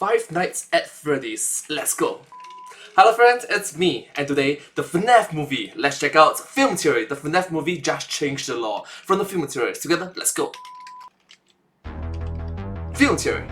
Five Nights at Freddy's. Let's go! Hello friends, it's me, and today, the FNAF movie. Let's check out Film Theory. The FNAF movie just changed the law. From the Film Theory, together, let's go! Film Theory.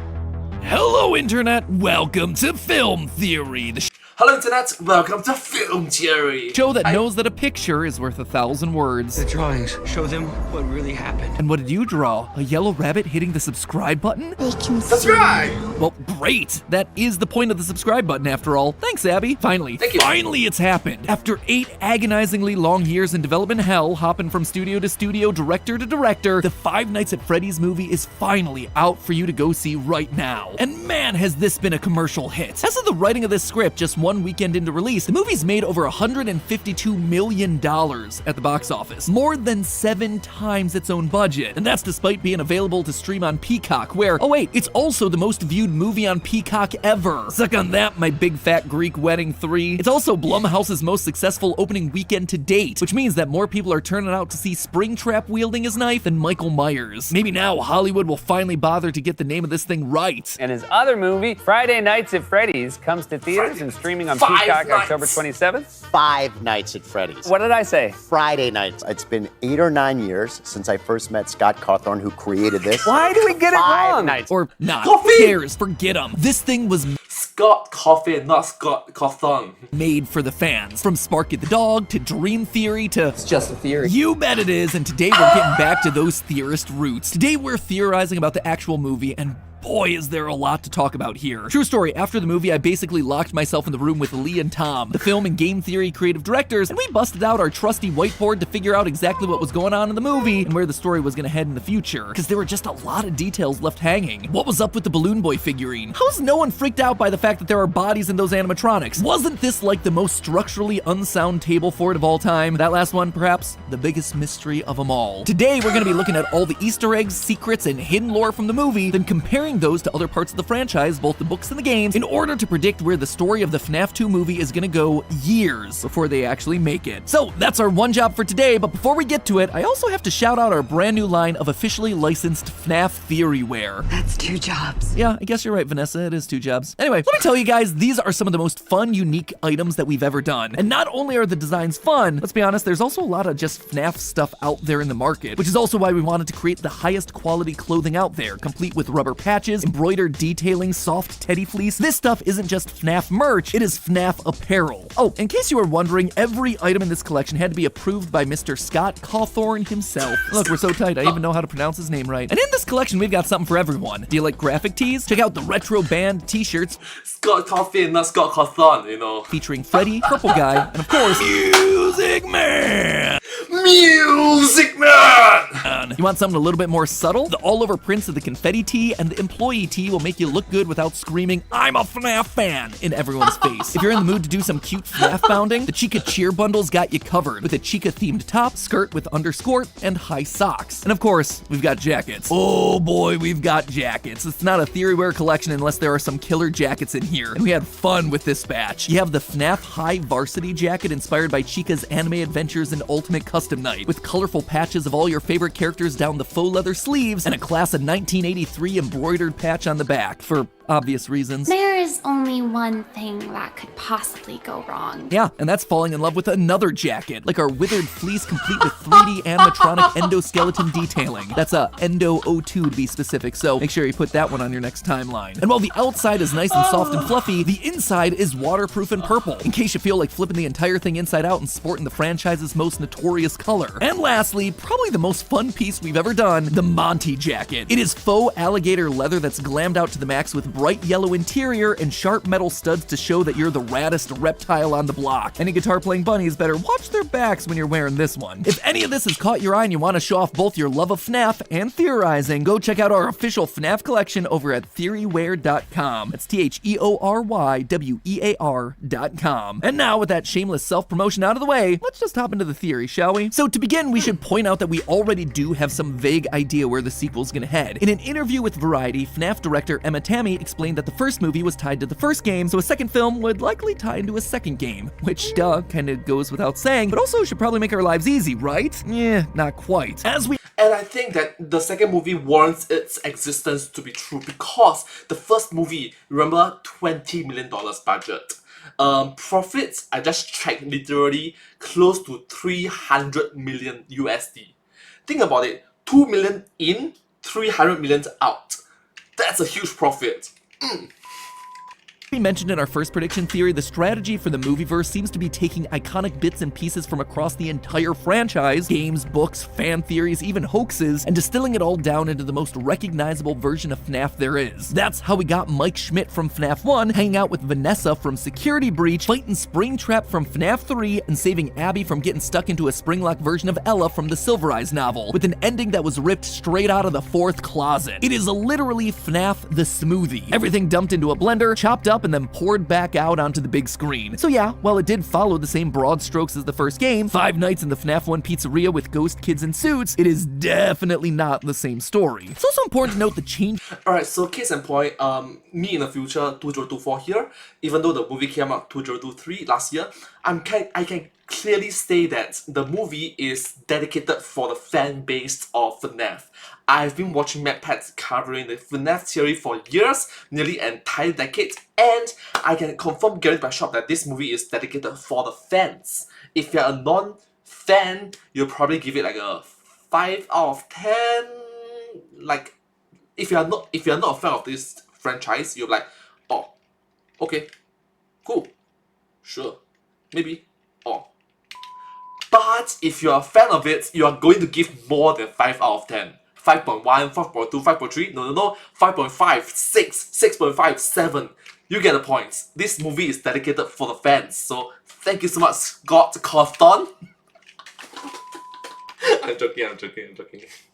Hello Internet, welcome to Film Theory, the Hello Internet, welcome to Film Theory. show that knows that a picture is worth 1,000 words. The drawings show them what really happened. And what did you draw? A yellow rabbit hitting the subscribe button? That's right! Well, great! That is the point of the subscribe button after all. Thanks, Abby. Finally, Thank you. Finally it's happened! After 8 agonizingly long years in development hell, hopping from studio to studio, director to director, the Five Nights at Freddy's movie is finally out for you to go see right now. And man, has this been a commercial hit. As of the writing of this script, just one weekend into release, the movie's made over $152 million at the box office, more than 7 times its own budget. And that's despite being available to stream on Peacock, where, oh wait, it's also the most viewed movie on Peacock ever. Suck on that, my big fat Greek wedding 3. It's also Blumhouse's most successful opening weekend to date, which means that more people are turning out to see Springtrap wielding his knife than Michael Myers. Maybe now Hollywood will finally bother to get the name of this thing right. And his other movie, Friday Nights at Freddy's, comes to theaters and streaming on Peacock October 27th. Five Nights at Freddy's. What did I say? Friday nights. It's been 8 or 9 years since I first met Scott Cawthorn, who created this. Why do we get it Five wrong? nights. Or not. Coffee! Who cares? Forget them. This thing was Scott Coffin, not Scott Cawthon. made for the fans. From Sparky the dog to Dream Theory to... It's just a theory. You bet it is, and today we're getting back to those theorist roots. Today we're theorizing about the actual movie, and boy, is there a lot to talk about here. True story, after the movie, I basically locked myself in the room with Lee and Tom, the film and game theory creative directors, and we busted out our trusty whiteboard to figure out exactly what was going on in the movie and where the story was gonna head in the future, because there were just a lot of details left hanging. What was up with the Balloon Boy figurine? How's no one freaked out by the fact that there are bodies in those animatronics? Wasn't this like the most structurally unsound table for it of all time? That last one, perhaps the biggest mystery of them all. Today, we're gonna be looking at all the Easter eggs, secrets, and hidden lore from the movie, then comparing those to other parts of the franchise, both the books and the games, in order to predict where the story of the FNAF 2 movie is gonna go years before they actually make it. So that's our one job for today, but before we get to it, I also have to shout out our brand new line of officially licensed FNAF theory wear. That's 2 jobs. Yeah, I guess you're right, Vanessa, it is 2 jobs. Anyway, let me tell you guys, these are some of the most fun, unique items that we've ever done. And not only are the designs fun, let's be honest, there's also a lot of just FNAF stuff out there in the market, which is also why we wanted to create the highest quality clothing out there, complete with rubber patches, embroidered detailing, soft teddy fleece. This stuff isn't just FNAF merch, it is FNAF apparel. Oh, in case you were wondering, every item in this collection had to be approved by Mr. Scott Cawthorn himself. Look, we're so tight, I even know how to pronounce his name right. And in this collection, we've got something for everyone. Do you like graphic tees? Check out the retro band t-shirts Scott Coffin, not Scott Cawthon, you know. featuring Freddy, Purple Guy, and of course, Music Man! Music Man! You want something a little bit more subtle? The all-over prints of the confetti tee and the employee tee will make you look good without screaming, "I'm a FNAF fan!" in everyone's face. If you're in the mood to do some cute FNAF bounding, the Chica Cheer bundle's got you covered with a Chica-themed top, skirt with underskirt, and high socks. And of course, we've got jackets. Oh boy, we've got jackets. It's not a theory wear collection unless there are some killer jackets in here, and we had fun with this batch. You have the FNAF High Varsity jacket inspired by Chica's anime adventures and Ultimate Custom Night, with colorful patches of all your favorite characters down the faux leather sleeves, and a class of 1983 embroidered patch on the back, for obvious reasons. There is only one thing that could possibly go wrong. Yeah, and that's falling in love with another jacket, like our withered fleece complete with 3D animatronic endoskeleton detailing. That's a Endo 02 to be specific, so make sure you put that one on your next timeline. And while the outside is nice and soft and fluffy, the inside is waterproof and purple, in case you feel like flipping the entire thing inside out and sporting the franchise's most notorious color. And lastly, probably the most fun piece we've ever done, the Monty jacket. It is faux alligator leather that's glammed out to the max with bright yellow interior and sharp metal studs to show that you're the raddest reptile on the block. Any guitar playing bunnies better watch their backs when you're wearing this one. If any of this has caught your eye and you want to show off both your love of FNAF and theorizing, go check out our official FNAF collection over at theorywear.com. That's TheoryWear.com. And now, with that shameless self-promotion out of the way, let's just hop into the theory, shall we? So to begin, we should point out that we already do have some vague idea where the sequel's gonna head. In an interview with Variety, FNAF director Emma Tammy explained that the first movie was tied to the first game, so a second film would likely tie into a second game. Which, kinda goes without saying, but also should probably make our lives easy, right? Yeah, not quite. And I think that the second movie warrants its existence to be true because the first movie, remember, $20 million budget. Profits, I just checked, literally close to 300 million USD. Think about it, 2 million in, 300 million out. That's a huge profit. We mentioned in our first prediction theory, the strategy for the movieverse seems to be taking iconic bits and pieces from across the entire franchise, games, books, fan theories, even hoaxes, and distilling it all down into the most recognizable version of FNAF there is. That's how we got Mike Schmidt from FNAF 1 hanging out with Vanessa from Security Breach, fighting Springtrap from FNAF 3, and saving Abby from getting stuck into a Springlock version of Ella from the Silver Eyes novel, with an ending that was ripped straight out of the fourth closet. It is literally FNAF the smoothie. Everything dumped into a blender, chopped up, and then poured back out onto the big screen. So yeah, while it did follow the same broad strokes as the first game, 5 nights in the FNAF 1 pizzeria with ghost kids in suits, it is definitely not the same story. It's also important to note the change. Alright, so case in point, me in the future, 2024 here, even though the movie came out 2023 last year, I can clearly say that the movie is dedicated for the fan base of FNAF. I've been watching MadPats covering the FNAF theory for years, nearly an entire decade, and I can confirm Garrett by shop that this movie is dedicated for the fans. If you're a non-fan, you'll probably give it like a 5 out of 10. Like, if you're not a fan of this franchise, you're like, oh, okay, cool, sure, maybe, oh. But if you're a fan of it, you are going to give more than 5 out of 10. 5.1, 5.2, 5.3, no, 5.5, 6, 6.5, 7. You get the point. This movie is dedicated for the fans, so thank you so much, Scott Cawthon. I'm joking.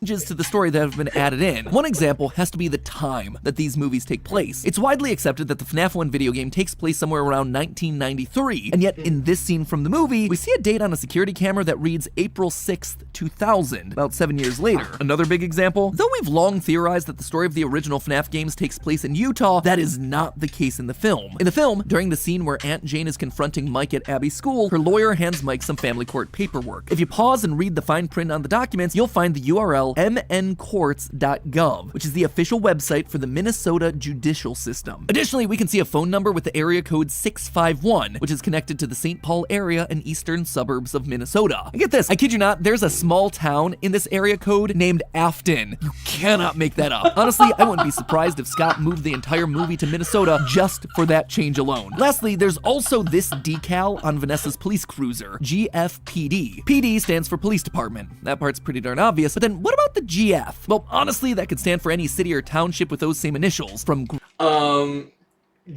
Changes to the story that have been added in. One example has to be the time that these movies take place. It's widely accepted that the FNAF 1 video game takes place somewhere around 1993, and yet in this scene from the movie, we see a date on a security camera that reads April 6th, 2000, about 7 years later. Another big example, though we've long theorized that the story of the original FNAF games takes place in Utah, that is not the case in the film. In the film, during the scene where Aunt Jane is confronting Mike at Abby's school, her lawyer hands Mike some family court paperwork. If you pause and read the fine print on the documents, you'll find the URL mncourts.gov, which is the official website for the Minnesota judicial system. Additionally, we can see a phone number with the area code 651, which is connected to the St. Paul area and eastern suburbs of Minnesota. And get this, I kid you not, there's a small town in this area code named Afton. You cannot make that up. Honestly, I wouldn't be surprised if Scott moved the entire movie to Minnesota just for that change alone. Lastly, there's also this decal on Vanessa's police cruiser, GFPD. PD stands for police department. That part's pretty darn obvious, but then what about the GF? Well, honestly, that could stand for any city or township with those same initials, from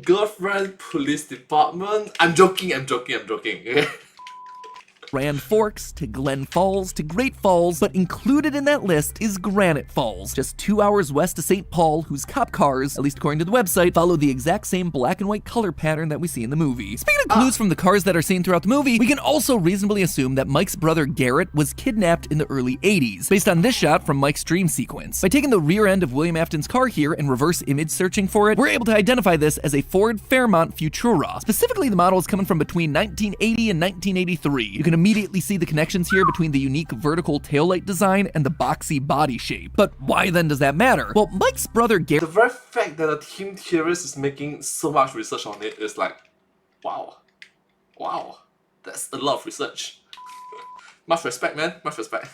Girlfriend Police Department. I'm joking. Grand Forks to Glen Falls to Great Falls, but included in that list is Granite Falls, just 2 hours west of St. Paul, whose cop cars, at least according to the website, follow the exact same black and white color pattern that we see in the movie. Speaking of clues from the cars that are seen throughout the movie, we can also reasonably assume that Mike's brother Garrett was kidnapped in the early 80s, based on this shot from Mike's dream sequence. By taking the rear end of William Afton's car here and reverse image searching for it, we're able to identify this as a Ford Fairmont Futura. Specifically, the model is coming from between 1980 and 1983. You can immediately see the connections here between the unique vertical taillight design and the boxy body shape. But why then does that matter? Well, Mike's brother Garrett— The very fact that a team theorist is making so much research on it is like, wow, that's a lot of research. Much respect, man, much respect.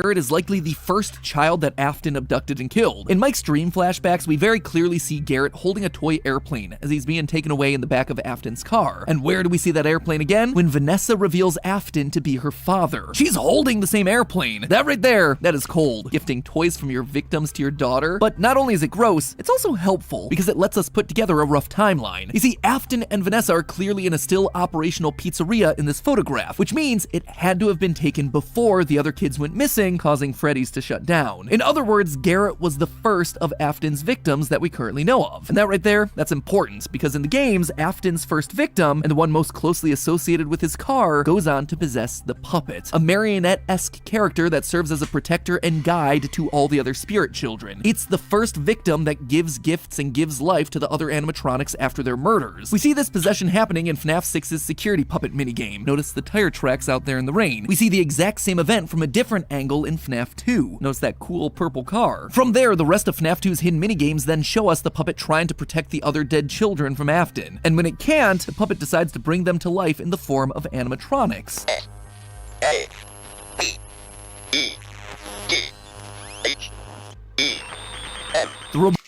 Garrett is likely the first child that Afton abducted and killed. In Mike's dream flashbacks, we very clearly see Garrett holding a toy airplane as he's being taken away in the back of Afton's car. And where do we see that airplane again? When Vanessa reveals Afton to be her father. She's holding the same airplane. That right there, that is cold. Gifting toys from your victims to your daughter. But not only is it gross, it's also helpful because it lets us put together a rough timeline. You see, Afton and Vanessa are clearly in a still operational pizzeria in this photograph, which means it had to have been taken before the other kids went missing, dying, causing Freddy's to shut down. In other words, Garrett was the first of Afton's victims that we currently know of. And that right there, that's important, because in the games, Afton's first victim, and the one most closely associated with his car, goes on to possess the puppet, a marionette-esque character that serves as a protector and guide to all the other spirit children. It's the first victim that gives gifts and gives life to the other animatronics after their murders. We see this possession happening in FNAF 6's security puppet minigame. Notice the tire tracks out there in the rain. We see the exact same event from a different angle in FNAF 2. Notice that cool purple car. From there, the rest of FNAF 2's hidden minigames then show us the puppet trying to protect the other dead children from Afton. And when it can't, the puppet decides to bring them to life in the form of animatronics.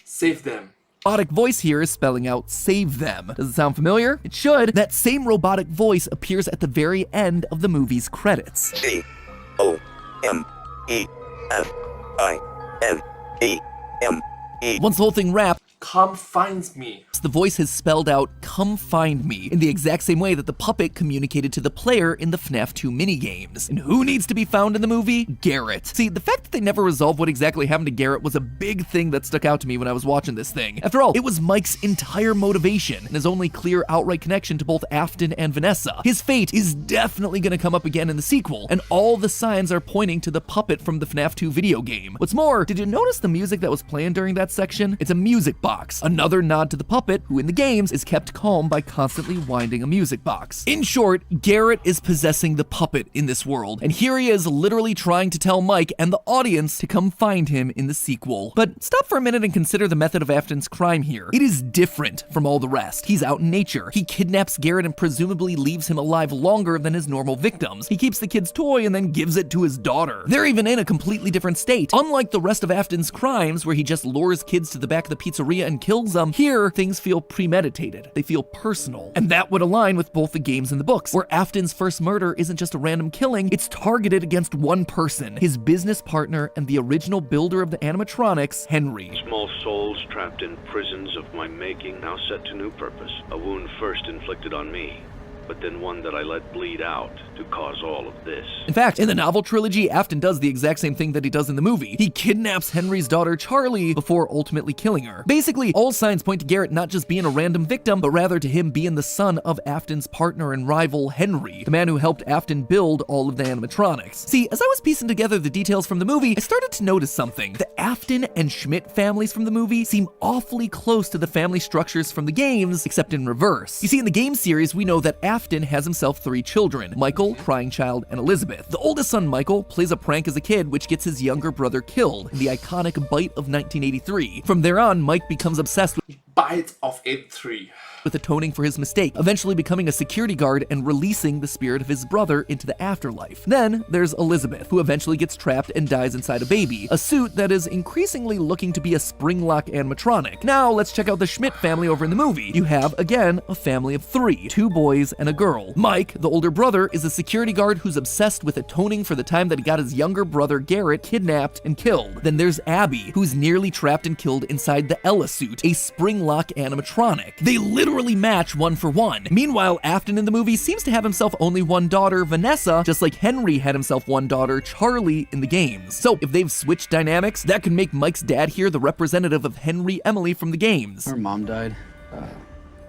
Save them. Robotic voice here is spelling out save them. Does it sound familiar? It should. That same robotic voice appears at the very end of the movie's credits. G-O-M-E-F-I-N-E-M-E. Once the whole thing wrapped, Come find me. the voice has spelled out "come find me" in the exact same way that the puppet communicated to the player in the FNAF 2 minigames. And who needs to be found in the movie? Garrett. See, the fact that they never resolved what exactly happened to Garrett was a big thing that stuck out to me when I was watching this thing. After all, it was Mike's entire motivation and his only clear outright connection to both Afton and Vanessa. His fate is definitely going to come up again in the sequel, and all the signs are pointing to the puppet from the FNAF 2 video game. What's more, did you notice the music that was playing during that section? It's a music box, another nod to the puppet, who in the games is kept calm by constantly winding a music box. In short, Garrett is possessing the puppet in this world, and here he is literally trying to tell Mike and the audience to come find him in the sequel. But stop for a minute and consider the method of Afton's crime here. It is different from all the rest. He's out in nature. He kidnaps Garrett and presumably leaves him alive longer than his normal victims. He keeps the kid's toy and then gives it to his daughter. They're even in a completely different state. Unlike the rest of Afton's crimes, where he just lures kids to the back of the pizzeria and kills them, here things feel premeditated. They feel personal. And that would align with both the games and the books, where Afton's first murder isn't just a random killing, it's targeted against one person, his business partner and the original builder of the animatronics, Henry. Small souls trapped in prisons of my making, now set to new purpose. A wound first inflicted on me, but then one that I let bleed out to cause all of this. In fact, in the novel trilogy, Afton does the exact same thing that he does in the movie. He kidnaps Henry's daughter, Charlie, before ultimately killing her. Basically, all signs point to Garrett not just being a random victim, but rather to him being the son of Afton's partner and rival, Henry, the man who helped Afton build all of the animatronics. See, as I was piecing together the details from the movie, I started to notice something. The Afton and Schmidt families from the movie seem awfully close to the family structures from the games, except in reverse. You see, in the game series, we know that Afton has himself 3 children, Michael, Crying Child, and Elizabeth. The oldest son, Michael, plays a prank as a kid which gets his younger brother killed in the iconic Bite of 1983. From there on, Mike becomes obsessed with Bite of 83. atoning for his mistake, eventually becoming a security guard and releasing the spirit of his brother into the afterlife. Then there's Elizabeth, who eventually gets trapped and dies inside a baby, a suit that is increasingly looking to be a spring-lock animatronic. Now let's check out the Schmidt family over in the movie. You have, again, a family of 3, 2 boys and a girl. Mike, the older brother, is a security guard who's obsessed with atoning for the time that he got his younger brother Garrett kidnapped and killed. Then there's Abby, who's nearly trapped and killed inside the Ella suit, a spring-lock animatronic. They literally match 1 for 1. Meanwhile, Afton in the movie seems to have himself only 1 daughter, Vanessa, just like Henry had himself 1 daughter, Charlie, in the games. So if they've switched dynamics, that could make Mike's dad here the representative of Henry Emily from the games. Our mom died a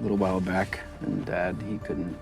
little while back, and Dad, he couldn't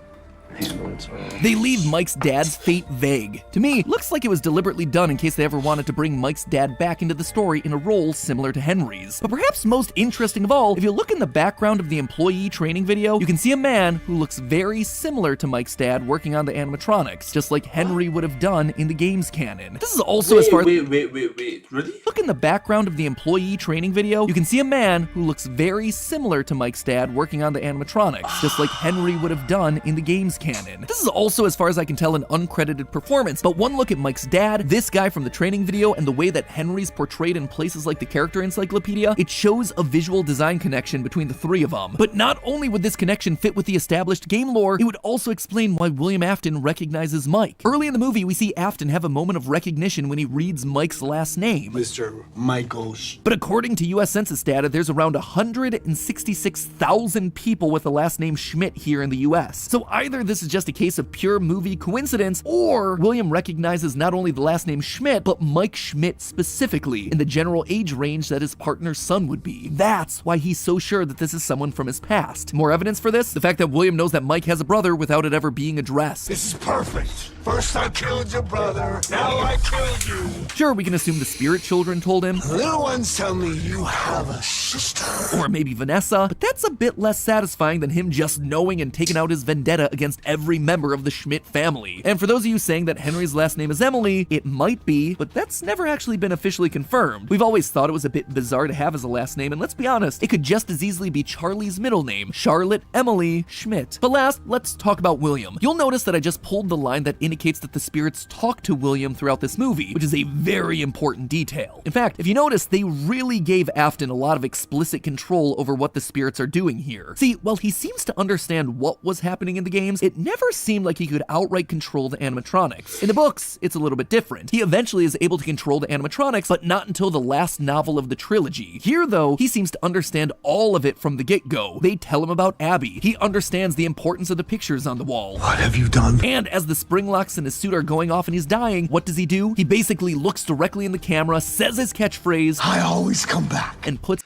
handle it, so... They leave Mike's dad's fate vague. To me, looks like it was deliberately done in case they ever wanted to bring Mike's dad back into the story in a role similar to Henry's. But perhaps most interesting of all, if you look in the background of the employee training video, you can see a man who looks very similar to Mike's dad working on the animatronics, just like Henry would have done in the game's canon. This is also as far... Wait, really? Look in the background of the employee training video, you can see a man who looks very similar to Mike's dad working on the animatronics, just like Henry would have done in the game's canon. This is also, as far as I can tell, an uncredited performance, but one look at Mike's dad, this guy from the training video, and the way that Henry's portrayed in places like the character encyclopedia, it shows a visual design connection between the 3 of them. But not only would this connection fit with the established game lore, it would also explain why William Afton recognizes Mike. Early in the movie, we see Afton have a moment of recognition when he reads Mike's last name, Mr. Michael. But according to US Census data, there's around 166,000 people with the last name Schmidt here in the US. So either whether this is just a case of pure movie coincidence, or William recognizes not only the last name Schmidt, but Mike Schmidt specifically in the general age range that his partner's son would be. That's why he's so sure that this is someone from his past. More evidence for this? The fact that William knows that Mike has a brother without it ever being addressed. This is perfect. First I killed your brother, now I killed you. Sure, we can assume the spirit children told him. Little ones tell me you have a sister. Or maybe Vanessa, but that's a bit less satisfying than him just knowing and taking out his vendetta against every member of the Schmidt family. And for those of you saying that Henry's last name is Emily, it might be, but that's never actually been officially confirmed. We've always thought it was a bit bizarre to have as a last name, and let's be honest, it could just as easily be Charlie's middle name, Charlotte Emily Schmidt. But last, let's talk about William. You'll notice that I just pulled the line that indicates that the spirits talk to William throughout this movie, which is a very important detail. In fact, if you notice, they really gave Afton a lot of explicit control over what the spirits are doing here. See, while he seems to understand what was happening in the games, it never seemed like he could outright control the animatronics. In the books, it's a little bit different. He eventually is able to control the animatronics, but not until the last novel of the trilogy. Here, though, he seems to understand all of it from the get-go. They tell him about Abby. He understands the importance of the pictures on the wall. What have you done? And as the spring locks in his suit are going off and he's dying, what does he do? He basically looks directly in the camera, says his catchphrase, I always come back. and puts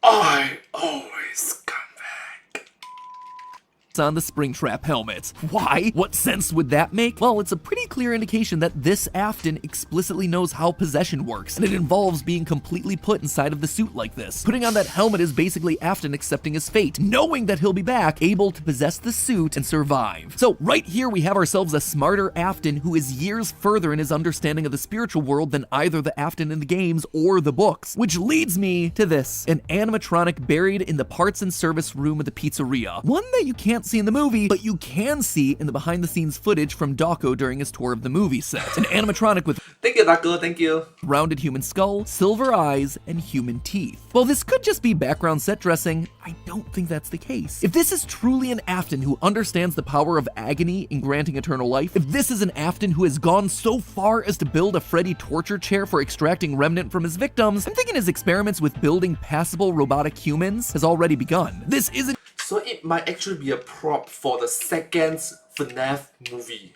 I always come back. on the Springtrap helmet. Why? What sense would that make? Well, it's a pretty clear indication that this Afton explicitly knows how possession works, and it involves being completely put inside of the suit like this. Putting on that helmet is basically Afton accepting his fate, knowing that he'll be back, able to possess the suit and survive. So right here we have ourselves a smarter Afton who is years further in his understanding of the spiritual world than either the Afton in the games or the books. Which leads me to this, an animatronic buried in the parts and service room of the pizzeria. One that you can't see in the movie, but you can see in the behind-the-scenes footage from Dawko during his tour of the movie set. An animatronic with Thank you, Dako, thank you. rounded human skull, silver eyes, and human teeth. While this could just be background set dressing, I don't think that's the case. If this is truly an Afton who understands the power of agony in granting eternal life, if this is an Afton who has gone so far as to build a Freddy torture chair for extracting remnant from his victims, I'm thinking his experiments with building passable robotic humans has already begun. This isn't So it might actually be a prop for the second FNAF movie.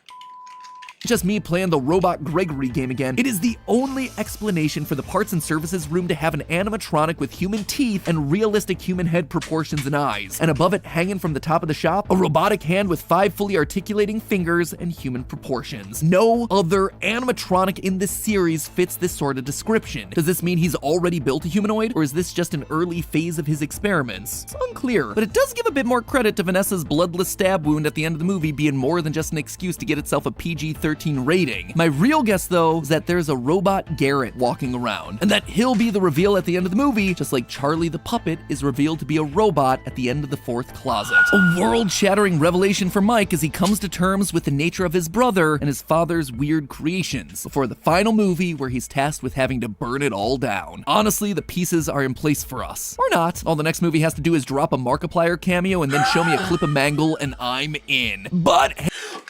just me playing the Robot Gregory game again. It is the only explanation for the parts and services room to have an animatronic with human teeth and realistic human head proportions and eyes. And above it, hanging from the top of the shop, a robotic hand with 5 fully articulating fingers and human proportions. No other animatronic in this series fits this sort of description. Does this mean he's already built a humanoid, or is this just an early phase of his experiments? It's unclear, but it does give a bit more credit to Vanessa's bloodless stab wound at the end of the movie being more than just an excuse to get itself a PG-13 rating. My real guess, though, is that there's a robot Garrett walking around, and that he'll be the reveal at the end of the movie, just like Charlie the puppet is revealed to be a robot at the end of the 4th closet. A world-shattering revelation for Mike as he comes to terms with the nature of his brother and his father's weird creations, before the final movie where he's tasked with having to burn it all down. Honestly, the pieces are in place for us. Or not. All the next movie has to do is drop a Markiplier cameo and then show me a clip of Mangle and I'm in. But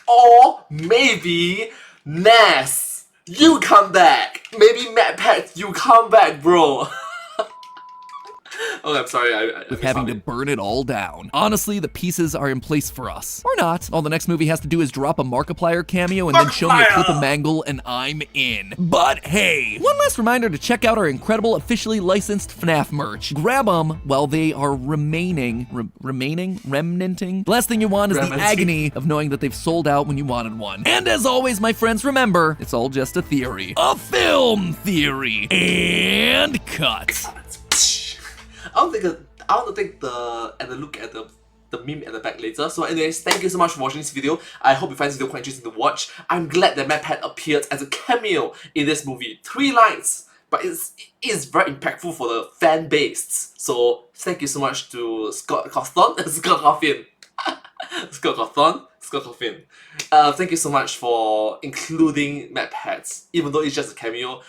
Or maybe Ness, you come back. Maybe Matt Pat, you come back, bro. Oh, I'm sorry. I with having to burn it all down. Honestly, the pieces are in place for us. Or not. All the next movie has to do is drop a Markiplier cameo and then show me a clip of Mangle and I'm in. But hey, one last reminder to check out our incredible officially licensed FNAF merch. Grab them while they are remaining. Remnanting? The last thing you want is the agony of knowing that they've sold out when you wanted one. And as always, my friends, remember, it's all just a theory. A film theory. And cut. I want to take a look at the meme at the back later. So anyways, thank you so much for watching this video. I hope you find this video quite interesting to watch. I'm glad that MadPat appeared as a cameo in this movie. 3 lines, but it is very impactful for the fan base. So thank you so much to Scott Coffin. Thank you so much for including MadPat, even though it's just a cameo.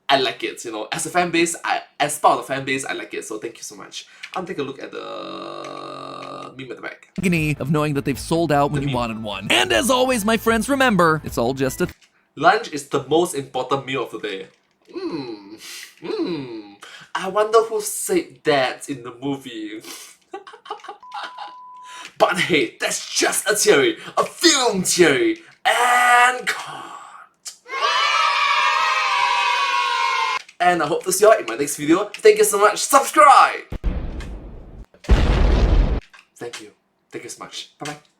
I like it, you know. As a fan base, as part of the fan base, I like it. So thank you so much. I'll take a look at the meme at the back. Agony of knowing that they've sold out when you wanted one. And as always, my friends, remember, it's all just a lunch is the most important meal of the day. I wonder who said that in the movie. But hey, that's just a theory, a film theory, and cut. And I hope to see you all in my next video. Thank you so much. Subscribe! Thank you. Thank you so much. Bye bye.